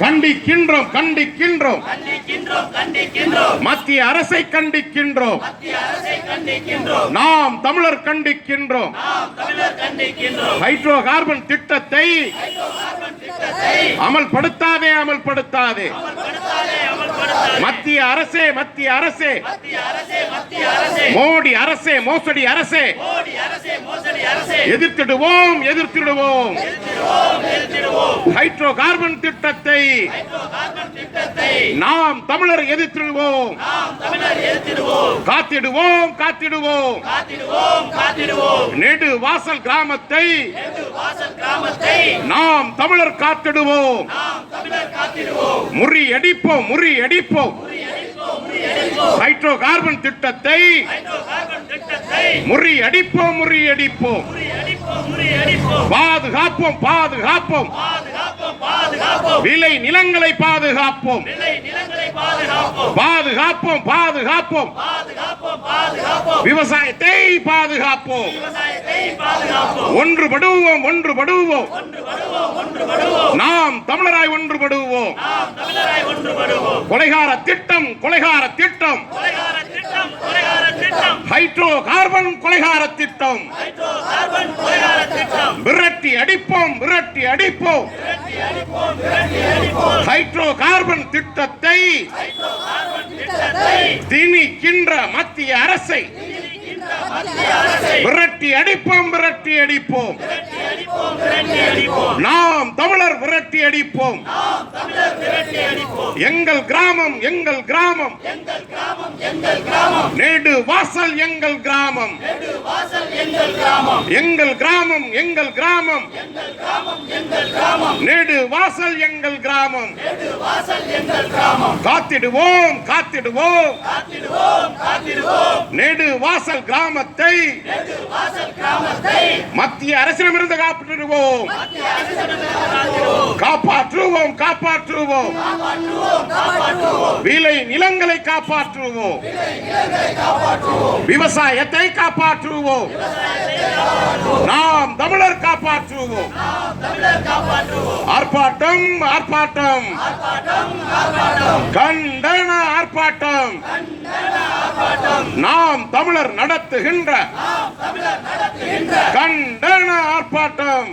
கண்டிக்கின்றோம் கண்டிக்கின்றோம் மத்திய அரசை கண்டிக்கின்றோம். நாம் தமிழர் கண்டிக்கின்றோம். ஹைட்ரோ கார்பன் திட்டத்தை அமல்படுத்தாதே அமல்படுத்தாதே. மத்திய அரசே மத்திய அரசே, மோடி அரசே மோசடி அரசே, எதிர்த்திடுவோம் எதிர்த்திடுவோம். ஹைட்ரோ கார்பன் திட்டத்தை நாம் தமிழர் எதிர்த்திடுவோம். காத்திடுவோம் காத்திடுவோம். நெடு வாசல் கிராமத்தை நாம் தமிழர் காத்திடுவோம். முறியடிப்போம் முறியடிப்போம். ஹைட்ரோ கார்பன் திட்டத்தை முறியடிப்போம் முறியடிப்போம். பாதுகாப்போம் பாதுகாப்போம். விளை நிலங்களை பாதுகாப்போம் பாதுகாப்போம் பாதுகாப்போம். விவசாயத்தை பாதுகாப்போம். ஒன்றுபடுவோம் ஒன்றுபடுவோம். நாம் தமிழராய் ஒன்றுபடுவோம். கொலைகார திட்டம் கொலைகார திட்டம். ஹைட்ரோ கார்பன் கொலைகார திட்டம். விரட்டி அடிப்போம் விரட்டி அடிப்போம். ஹைட்ரோ கார்பன் திட்டத்தை திணிக்கின்ற மத்திய அரசை விரட்டி அடிப்போம் விரட்டி அடிப்போம். நாம் தமிழர் விரட்டி அடிப்போம். எங்கள் கிராமம் எங்கள் கிராமம். நெடு வாசல் எங்கள் கிராமம். எங்கள் கிராமம் எங்கள் கிராமம். நெடு வாசல் எங்கள் கிராமம். காத்திடுவோம் காத்திடுவோம். நெடு வாசல் கிராமத்தை மத்திய அரசிடமிருந்து காப்பாற்றுவோம் காப்பாற்றுவோம் காப்பாற்றுவோம். விளை நிலங்களை காப்பாற்றுவோம். விவசாயத்தை காப்பாற்றுவோம். நாம் தமிழர் காப்பாற்றுவோம். ஆர்ப்பாட்டம் ஆர்ப்பாட்டம். கண்டன ஆர்ப்பாட்டம். நாம் தமிழர் நடத்துகின்ற கண்டன ஆர்ப்பாட்டம்.